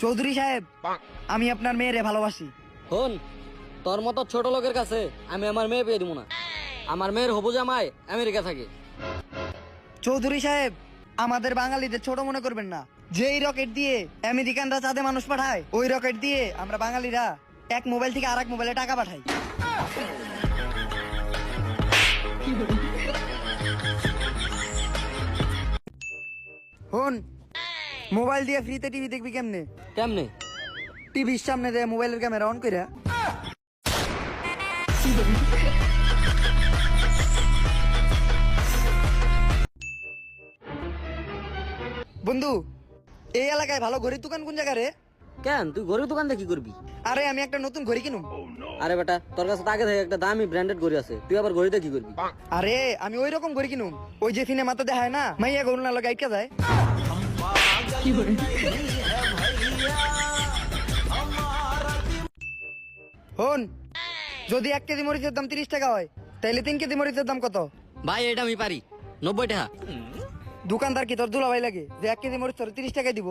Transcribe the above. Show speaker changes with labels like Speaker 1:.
Speaker 1: চৌধুরী সাহেব, আমি আপনার মেয়েরে ভালোবাসি।
Speaker 2: শোন, তোর মতো ছোট লোকের কাছে আমি আমার মেয়ে পেয়ে দিব না। আমার মেয়ের হবু জামাই আমেরিকা থাকে।
Speaker 1: চৌধুরী সাহেব, আমাদের বাঙালিদের ছোট মনে করবেন না। যেই রকেট দিয়ে আমেরিকানরা চাঁদে মানুষ পাঠায়, ওই রকেট দিয়ে আমরা বাঙালিরা এক মোবাইল থেকে আরেক মোবাইলে টাকা পাঠাই। হন, মোবাইল দিয়ে ফ্রিতে টিভি দেখবি কেমনে?
Speaker 2: কেমনে?
Speaker 1: টিভির সামনে দিয়ে মোবাইলের ক্যামেরা অন কইরা। বন্ধু, এই এলাকায় ভালো ঘড়ির দোকান কোন জায়গা রে?
Speaker 2: কেন, তুই ঘড়ির দোকান দিয়ে কি করবি?
Speaker 1: আরে আমি একটা নতুন ঘড়ি কিনুম।
Speaker 2: আরে বেটা, তোর কাছে তো আগে থেকে একটা দামি ব্র্যান্ডেড ঘড়ি আছে, তুই আবার ঘড়িতে কি করবি?
Speaker 1: আরে আমি ওই রকম ঘড়ি কিনুম, ওই যে সিনেমাতে দেখায় না, মাইয়া গরু না লাগে আইকা যায়। হন, যদি 1 কেজি মরিচের দাম 30 টাকা হয়, তাইলে 3 কেজি মরিচের দাম কত?
Speaker 2: ভাই এটা আমি পারি, 90 টাকা।
Speaker 1: দোকানদার কি তোর দুলাভাই লাগে যে 1 কেজি মরিচ তোর 30 টাকায় দিব?